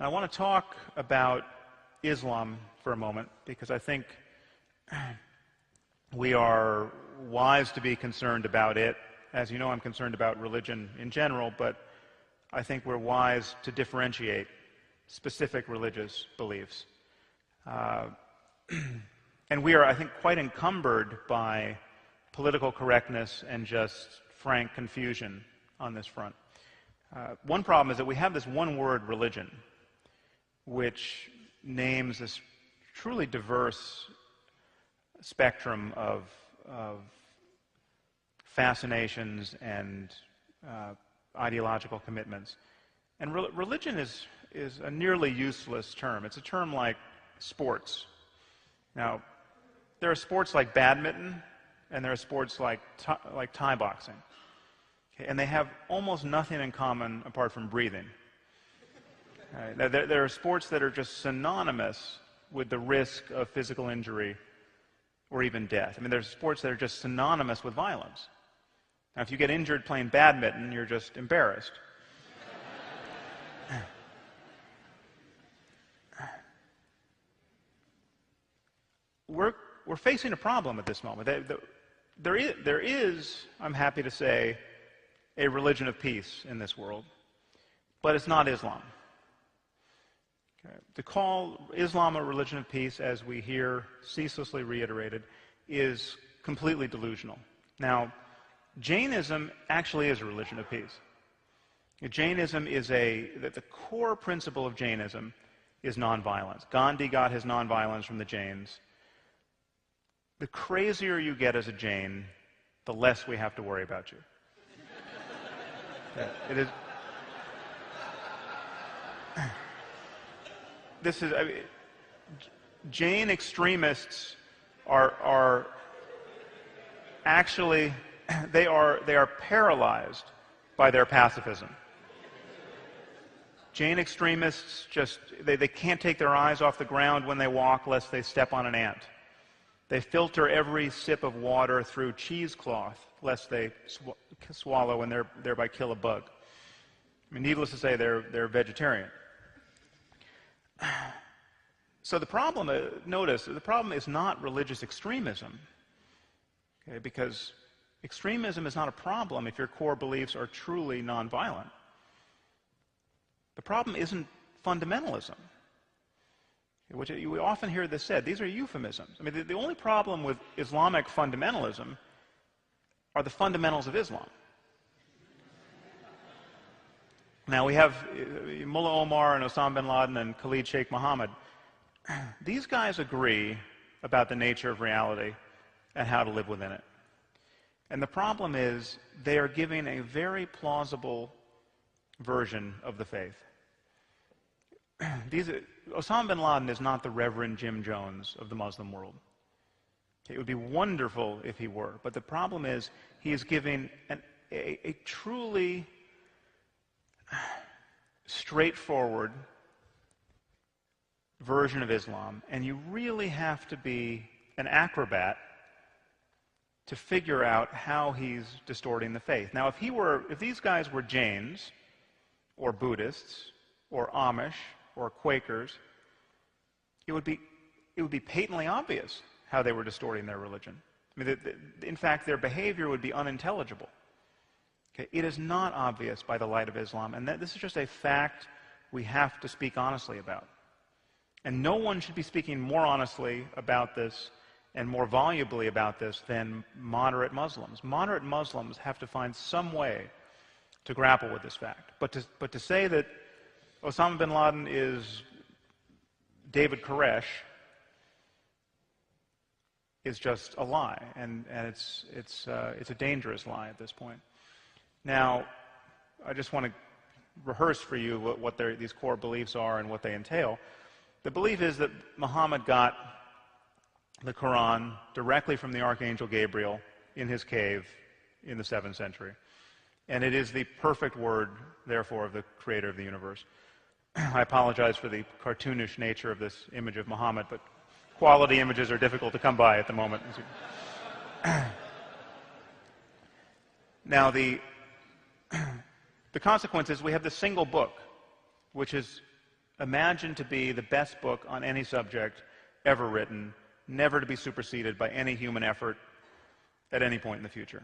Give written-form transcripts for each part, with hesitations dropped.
I want to talk about Islam for a moment because I think we are wise to be concerned about it. As you know, I'm concerned about religion in general, but I think we're wise to differentiate specific religious beliefs. And we are, I think, quite encumbered by political correctness and just frank confusion on this front. One problem is that we have this one word, religion, which names this truly diverse spectrum of fascinations and ideological commitments. And religion is a nearly useless term. It's a term like sports. Now, there are sports like badminton, and there are sports like Thai boxing. Okay, and they have almost nothing in common apart from breathing. Now, there are sports that are just synonymous with the risk of physical injury or even death. I mean, there's sports that are just synonymous with violence. Now, if you get injured playing badminton, you're just embarrassed. We're facing a problem at this moment. There is, I'm happy to say, a religion of peace in this world, but it's not Islam. Okay. To call Islam a religion of peace, as we hear ceaselessly reiterated, is completely delusional. Now, Jainism actually is a religion of peace. Jainism is the core principle of Jainism is nonviolence. Gandhi got his nonviolence from the Jains. The crazier you get as a Jain, the less we have to worry about you. It is. This is. I mean, Jain extremists are actually they are paralyzed by their pacifism. Jain extremists just they can't take their eyes off the ground when they walk lest they step on an ant. They filter every sip of water through cheesecloth lest they swallow and thereby kill a bug. I mean, needless to say, they're vegetarian. So the problem, notice, the problem is not religious extremism, okay, because extremism is not a problem if your core beliefs are truly nonviolent. The problem isn't fundamentalism, which you often hear this said. These are euphemisms. I mean, the only problem with Islamic fundamentalism are the fundamentals of Islam. Now, we have Mullah Omar and Osama bin Laden and Khalid Sheikh Mohammed. These guys agree about the nature of reality and how to live within it. And the problem is they are giving a very plausible version of the faith. Osama bin Laden is not the Reverend Jim Jones of the Muslim world. It would be wonderful if he were, but the problem is he is giving a truly straightforward version of Islam, and you really have to be an acrobat to figure out how he's distorting the faith. Now, if these guys were Jains, or Buddhists, or Amish, or Quakers, it would be patently obvious how they were distorting their religion. I mean, in fact, their behavior would be unintelligible. Okay? It is not obvious by the light of Islam, and this is just a fact we have to speak honestly about. And no one should be speaking more honestly about this and more volubly about this than moderate Muslims. Moderate Muslims have to find some way to grapple with this fact. But to say that Osama bin Laden is David Koresh is just a lie, and it's a dangerous lie at this point. Now, I just want to rehearse for you what these core beliefs are and what they entail. The belief is that Muhammad got the Quran directly from the Archangel Gabriel in his cave in the 7th century. And it is the perfect word, therefore, of the creator of the universe. I apologize for the cartoonish nature of this image of Muhammad, but quality images are difficult to come by at the moment. Now, the consequence is we have this single book, which is imagined to be the best book on any subject ever written, never to be superseded by any human effort at any point in the future.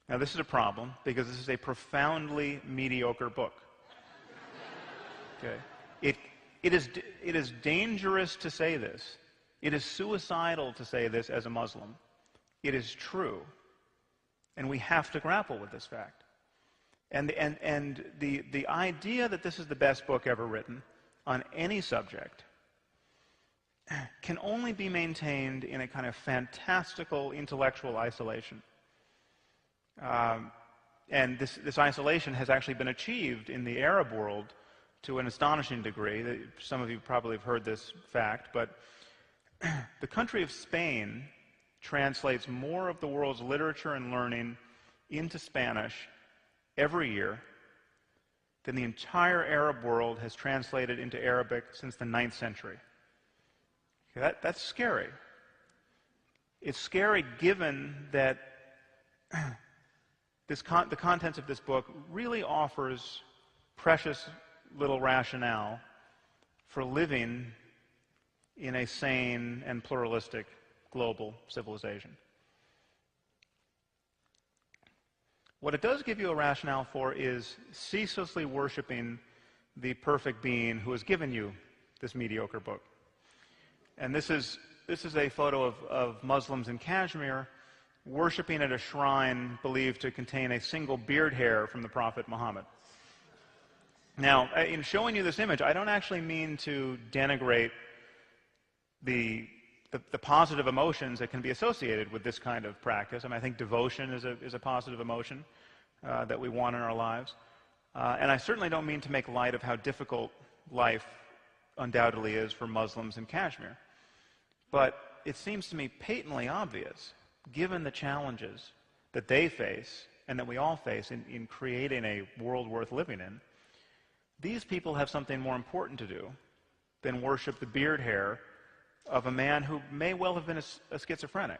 Now, this is a problem because this is a profoundly mediocre book. Okay? It is dangerous to say this. It is suicidal to say this as a Muslim. It is true. And we have to grapple with this fact. And the idea that this is the best book ever written on any subject can only be maintained in a kind of fantastical intellectual isolation. And this isolation has actually been achieved in the Arab world to an astonishing degree. Some of you probably have heard this fact, but the country of Spain translates more of the world's literature and learning into Spanish every year than the entire Arab world has translated into Arabic since the 9th century. Okay, that's scary. It's scary given that the contents of this book really offers precious little rationale for living in a sane and pluralistic global civilization. What it does give you a rationale for is ceaselessly worshiping the perfect being who has given you this mediocre book. And this is a photo of Muslims in Kashmir worshiping at a shrine believed to contain a single beard hair from the Prophet Muhammad. Now, in showing you this image, I don't actually mean to denigrate the positive emotions that can be associated with this kind of practice. I mean, I think devotion is a positive emotion that we want in our lives. And I certainly don't mean to make light of how difficult life undoubtedly is for Muslims in Kashmir. But it seems to me patently obvious, given the challenges that they face and that we all face in creating a world worth living in, these people have something more important to do than worship the beard hair of a man who may well have been a schizophrenic.